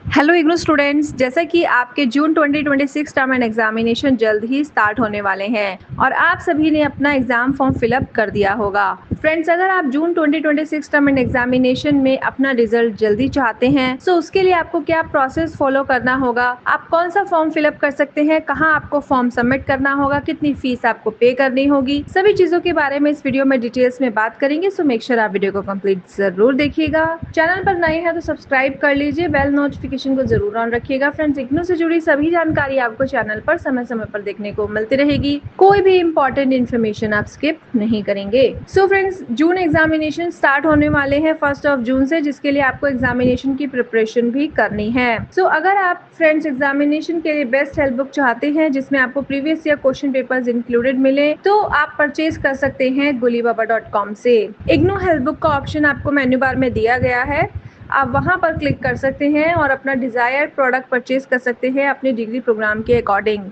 Hello IGNOU students, जैसा कि आपके जून 2026 टर्म एंड एग्जामिनेशन जल्द ही स्टार्ट होने वाले हैं और आप सभी ने अपना एग्जाम फॉर्म फिलअप कर दिया होगा। फ्रेंड्स, अगर आप जून 2026 टर्म एंड एग्जामिनेशन में अपना रिजल्ट जल्दी चाहते हैं तो उसके लिए आपको क्या प्रोसेस फॉलो करना होगा, आप कौन सा फॉर्म फिलअप कर सकते हैं, कहाँ आपको फॉर्म सबमिट करना होगा, कितनी फीस आपको पे करनी होगी, सभी चीजों के बारे में इस वीडियो में डिटेल्स में बात करेंगे। सो मेक श्योर आप वीडियो को कंप्लीट जरूर देखिएगा। चैनल पर नए हैं तो सब्सक्राइब कर लीजिए, बेल नोटिफिकेशन को जरूर ऑन रखिएगा। फ्रेंड्स, इग्नू से जुड़ी सभी जानकारी आपको चैनल पर समय समय पर देखने को मिलती रहेगी। कोई भी इंपॉर्टेंट इन्फॉर्मेशन आप स्किप नहीं करेंगे। सो फ्रेंड्स, जून एग्जामिनेशन स्टार्ट होने वाले हैं 1 जून से, जिसके लिए आपको एग्जामिनेशन की प्रिपरेशन भी करनी है। सो अगर आप फ्रेंड्स एग्जामिनेशन के लिए बेस्ट हेल्प बुक चाहते हैं जिसमें आपको previous year question papers included मिले तो आप परचेज कर सकते हैं gulibaba.com से। इग्नू हेल्प बुक का ऑप्शन आपको मेन्यू बार में दिया गया है, आप वहां पर क्लिक कर सकते हैं और अपना डिजायर्ड प्रोडक्ट परचेज कर सकते हैं अपने डिग्री प्रोग्राम के अकॉर्डिंग।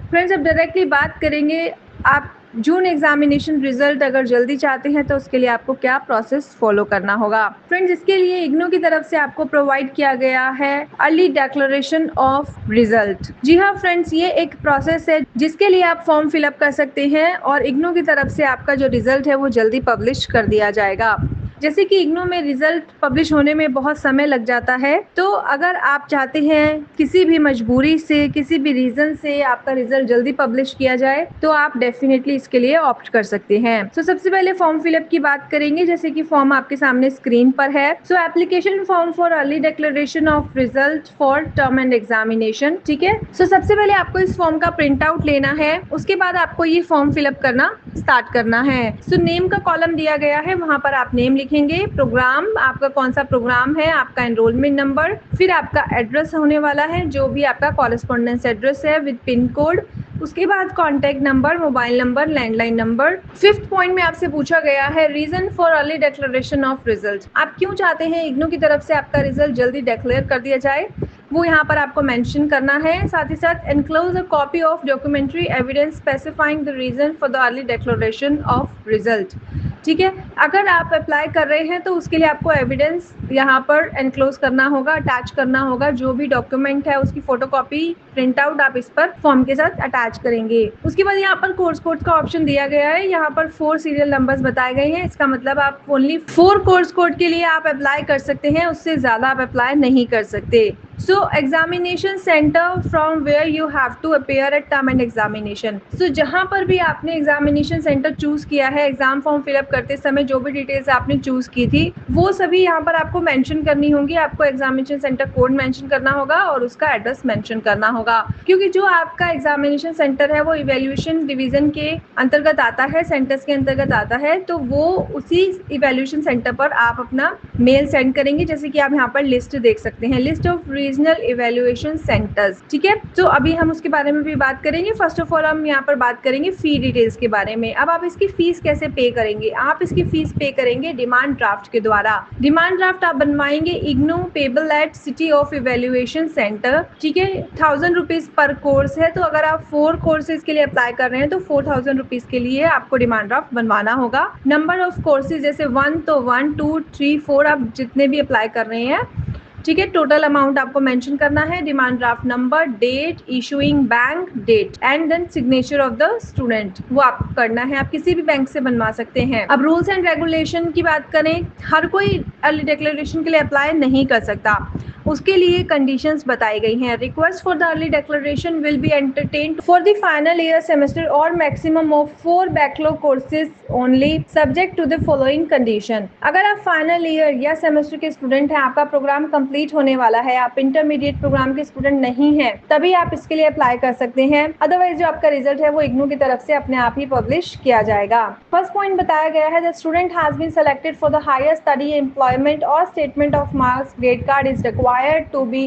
फ्रेंड्स, अब डायरेक्टली बात करेंगे आप जून एग्जामिनेशन रिजल्ट अगर जल्दी चाहते हैं तो उसके लिए आपको क्या प्रोसेस फॉलो करना होगा। फ्रेंड्स, इसके लिए इग्नू की तरफ से आपको प्रोवाइड किया गया है अर्ली डिक्लेरेशन ऑफ रिजल्ट। जी हाँ फ्रेंड्स, ये एक प्रोसेस है जिसके लिए आप फॉर्म फिलअप कर सकते हैं और इग्नू की तरफ से आपका जो रिजल्ट है वो जल्दी पब्लिश कर दिया जाएगा। जैसे कि इग्नू में रिजल्ट पब्लिश होने में बहुत समय लग जाता है, तो अगर आप चाहते हैं किसी भी मजबूरी से, किसी भी रीजन से आपका रिजल्ट जल्दी पब्लिश किया जाए तो आप डेफिनेटली इसके लिए ऑप्ट कर सकते हैं। तो सबसे पहले फॉर्म फिलअप की बात करेंगे, जैसे कि फॉर्म आपके सामने स्क्रीन पर है। सो application form for early declaration of result for term end examination, ठीक है। सो सबसे पहले आपको इस फॉर्म का प्रिंट आउट लेना है, उसके बाद आपको ये फॉर्म फिलअप करना स्टार्ट करना है। सो नेम का कॉलम दिया गया है, वहां पर आप नेम लिखेंगे, प्रोग्राम आपका कौन सा प्रोग्राम है, आपका एनरोलमेंट नंबर, फिर आपका एड्रेस होने वाला है जो भी आपका कॉरेस्पॉन्डेंस एड्रेस है विद पिन कोड, उसके बाद contact number, mobile number, landline number. Fifth point में आपसे पूछा गया है reason for early declaration of result. आप क्यों चाहते हैं इग्नू की तरफ से आपका रिजल्ट जल्दी डिक्लेयर कर दिया जाए, वो यहाँ पर आपको मेंशन करना है। साथ ही साथ enclose a copy of documentary evidence specifying the reason for the early declaration of result, ठीक है। अगर आप अप्लाई कर रहे हैं तो उसके लिए आपको एविडेंस यहाँ पर एनक्लोज करना होगा, अटैच करना होगा। जो भी डॉक्यूमेंट है उसकी फोटोकॉपी, प्रिंट आउट आप इस पर फॉर्म के साथ अटैच करेंगे। उसके बाद यहाँ पर कोर्स कोड का ऑप्शन दिया गया है, यहाँ पर 4 सीरियल नंबर्स बताए गए हैं। इसका मतलब आप ओनली 4 कोर्स कोड के लिए आप अप्लाई कर सकते हैं, उससे ज्यादा आप अप्लाई नहीं कर सकते। So examination center from where you have to appear at term and examination. So जहाँ पर भी आपने एग्जामिनेशन सेंटर चूज किया है, एग्जाम फॉर्म फिलअप करते समय जो भी डिटेल्स आपने चूज की थी वो सभी यहाँ पर आपको मेंशन करनी होंगी। आपको एग्जामिनेशन सेंटर कोड मेंशन करना होगा और उसका एड्रेस मेंशन करना होगा, क्योंकि जो आपका एग्जामिनेशन सेंटर है वो इवेल्युएशन डिवीजन के अंतर्गत आता है, सेंटर्स के अंतर्गत आता है, तो वो उसी इवेल्युएशन सेंटर पर आप अपना मेल सेंड करेंगे। जैसे कि आप यहाँ पर लिस्ट देख सकते हैं, list of regional evaluation centres, ठीक है। तो अभी हम उसके बारे में भी बात करेंगे। फर्स्ट ऑफ ऑल हम यहाँ पर बात करेंगे फी डिटेल्स के बारे में। अब आप इसकी फीस कैसे पे करेंगे, आप इसकी फीस पे करेंगे डिमांड ड्राफ्ट के द्वारा। डिमांड ड्राफ्ट आप बनवाएंगे IGNOU payable eight city of evaluation centre, ठीक है। 1000 रुपीज पर कोर्स है, तो अगर आप 4 कोर्सेज के लिए अप्लाई कर रहे हैं तो 4000 रुपीज के लिए आपको डिमांड ड्राफ्ट बनवाना होगा। नंबर ऑफ कोर्सेज जैसे 1 तो 1 2 3 4 आप जितने भी अप्लाई कर रहे हैं, ठीक है। टोटल अमाउंट आपको मेंशन करना है, demand draft number, date, issuing bank date and then signature of the student, वो आपको करना है। आप किसी भी बैंक से बनवा सकते हैं। अब रूल्स एंड रेगुलेशन की बात करें, हर कोई अर्ली डिक्लेरेशन के लिए अप्लाई नहीं कर सकता, उसके लिए कंडीशंस बताई गई हैं। Request for the early declaration will be entertained for the final year semester और maximum of 4 backlog courses only subject to the following condition. अगर आप फाइनल ईयर या सेमेस्टर के स्टूडेंट हैं, आपका प्रोग्राम कंप्लीट होने वाला है, आप इंटरमीडिएट प्रोग्राम के स्टूडेंट नहीं हैं, तभी आप इसके लिए अप्लाई कर सकते हैं। अदरवाइज जो आपका रिजल्ट है वो इग्नू की तरफ से अपने आप ही पब्लिश किया जाएगा। फर्स्ट पॉइंट बताया गया है, the student has been selected for the higher study employment और statement of marks grade card is required to be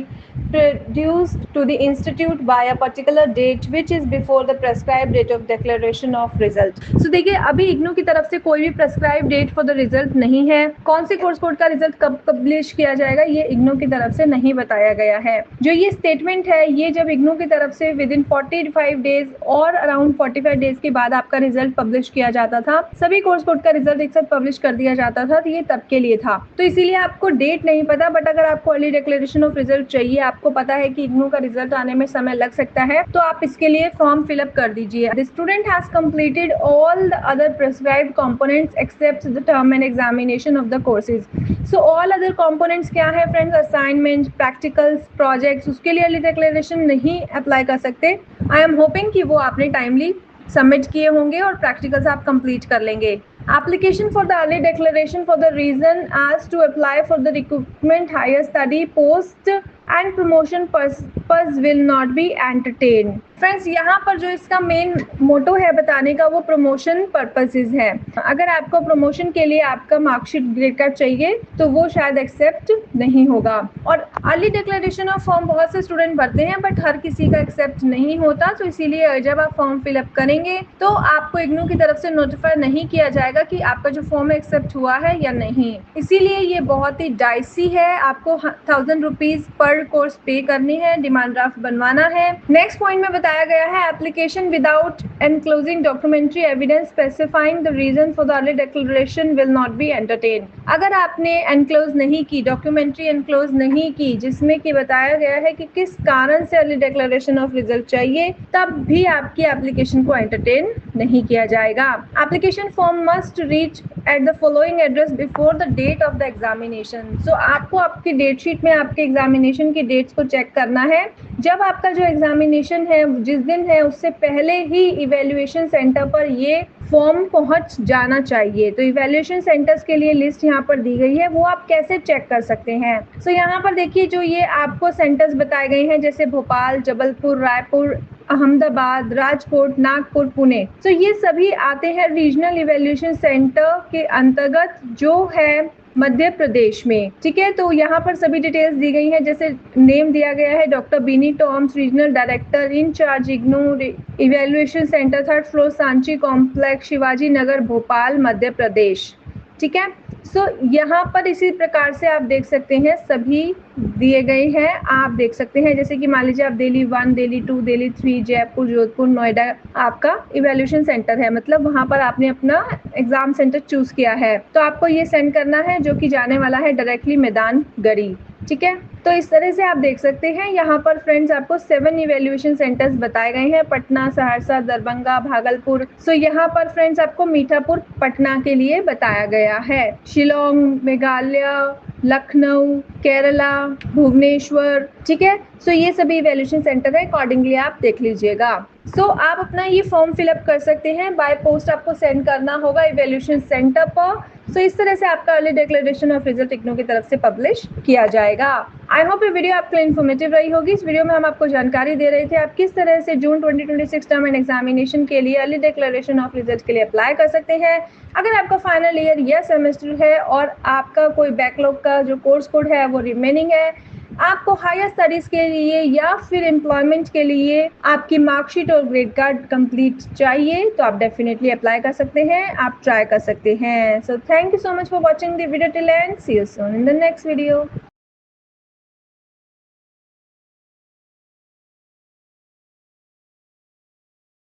produced to the institute by a particular date which is before the prescribed date of declaration of result. So देखिए अभी इग्नू की तरफ से कोई भी prescribed date for the result नहीं है। कौन से कोर्स कोड का रिजल्ट कब पब्लिश किया जाएगा ये इग्नू की तरफ से नहीं बताया गया है। जो ये स्टेटमेंट है ये जब इग्नू की तरफ से विद इन 45 डेज और अराउंड 45 डेज के बाद आपका रिजल्ट पब्लिश किया जाता था, सभी कोर्स कोड का रिजल्ट एक साथ पब्लिश कर दिया जाता था, तो ये तब के लिए था। तो इसीलिए आपको डेट नहीं पता, बट अगर आपको अर्ली डिक्लेरेशन ऑफ रिजल्ट चाहिए, आपको पता है कि इग्नू का रिजल्ट आने में समय लग सकता है, तो आप इसके लिए फॉर्म फिलअप कर दीजिए। The student has completed all the other prescribed components except the term end examination of the courses. So all other components क्या है फ्रेंड्स? असाइनमेंट, प्रैक्टिकल्स, प्रोजेक्ट्स, उसके लिए अर्ली डिक्लेरेशन नहीं अप्लाई कर सकते। आई एम होपिंग कि वो आपने टाइमली सबमिट किए होंगे और प्रैक्टिकल्स आप कंप्लीट कर लेंगे। Application for the early declaration for the reason as to apply for the recruitment, higher study, post and promotion purpose will not be entertained. Friends यहाँ पर जो इसका मेन मोटो है बताने का वो प्रमोशन पर्पसेस है। अगर आपको प्रमोशन के लिए आपका मार्कशीट ग्रेड कार्ड चाहिए तो वो शायद एक्सेप्ट नहीं होगा। और अर्ली डिक्लेरेशन ऑफ फॉर्म बहुत से स्टूडेंट भरते हैं बट हर किसी का एक्सेप्ट नहीं होता, तो इसीलिए जब आप फॉर्म फिलअप करेंगे तो आपको इग्नू की तरफ से नोटिफाई नहीं किया जाएगा कि आपका जो फॉर्म एक्सेप्ट हुआ है या नहीं। इसीलिए ये बहुत ही डाइसी है। आपको 1000 रुपीज पर कोर्स पे करनी है, डिमांड ड्राफ्ट बनवाना है। नेक्स्ट पॉइंट में बताया गया है application without enclosing documentary evidence specifying the reason for the early declaration will not be entertain. अगर आपने एनक्लोज नहीं की, डॉक्यूमेंट्री एनक्लोज नहीं की जिसमें कि बताया गया है कि किस कारण से अर्ली डिक्लेरेशन ऑफ रिजल्ट चाहिए, तब भी आपकी एप्लीकेशन को एंटरटेन नहीं किया जाएगा। Application form must reach at the following address before the date of the examination. So आपको आपकी डेट शीट में आपके एग्जामिनेशन की डेट्स को चेक करना है। जब आपका जो एग्जामिनेशन है जिस दिन है उससे पहले ही इवैल्यूएशन सेंटर पर ये फॉर्म पहुंच जाना चाहिए। तो इवैल्यूएशन सेंटर्स के लिए लिस्ट यहाँ पर दी गई है, वो आप कैसे चेक कर सकते हैं। सो यहाँ पर देखिए जो ये आपको सेंटर्स बताए गए हैं जैसे भोपाल, जबलपुर, रायपुर, अहमदाबाद, राजकोट, नागपुर, पुणे, तो ये सभी आते हैं रीजनल इवैल्यूएशन सेंटर के अंतर्गत जो है मध्य प्रदेश में। ठीक है, तो यहाँ पर सभी डिटेल्स दी गई हैं, जैसे नेम दिया गया है doctor Beeni Toms, regional director in charge IGNOU evaluation centre, 3rd floor, Sanchi complex, Shivaji Nagar, Bhopal, Madhya Pradesh. ठीक है, सो यहाँ पर इसी प्रकार से आप देख सकते हैं सभी दिए गए हैं। आप देख सकते हैं जैसे कि मान लीजिए आप दिल्ली 1, दिल्ली 2, दिल्ली 3, जयपुर, जोधपुर, नोएडा आपका इवैल्यूएशन सेंटर है, मतलब वहाँ पर आपने अपना एग्जाम सेंटर चूज किया है। तो आपको ये सेंड करना है जो कि जाने वाला है डायरेक्टली मैदान गढ़ी। ठीक है, तो इस तरह से आप देख सकते हैं यहाँ पर फ्रेंड्स आपको 7 इवैल्यूएशन सेंटर्स बताए गए हैं, पटना, सहरसा, दरभंगा, भागलपुर। सो यहाँ पर फ्रेंड्स आपको मीठापुर पटना के लिए बताया गया है, शिलोंग, मेघालय, लखनऊ, केरला, भुवनेश्वर। ठीक है, सो ये सभी इवैल्यूएशन सेंटर है, अकॉर्डिंगली आप देख लीजिएगा। सो आप अपना ये फॉर्म फिलअप कर सकते हैं, बाय पोस्ट आपको सेंड करना होगा इवैल्यूएशन सेंटर पर। सो इस तरह से आपका early declaration of result IGNOU की तरफ से पब्लिश किया जाएगा। आई होप ये वीडियो आपके लिए इन्फॉर्मेटिव रही होगी। इस वीडियो में हम आपको जानकारी दे रहे थे आप किस तरह से जून 2026 टर्म एंड एग्जामिनेशन के लिए अर्ली डिक्लेरेशन ऑफ रिजल्ट के लिए अप्लाई कर सकते हैं। अगर आपका फाइनल ईयर या सेमेस्टर है और आपका कोई बैकलॉग का जो कोर्स कोड है वो रिमेनिंग है, आपको हायर स्टडीज के लिए या फिर एम्प्लॉयमेंट के लिए आपकी मार्कशीट और ग्रेड कार्ड कंप्लीट चाहिए, तो आप डेफिनेटली अप्लाई कर सकते हैं, आप ट्राई कर सकते हैं। So thank you so much for watching the video till end see you soon in the next video.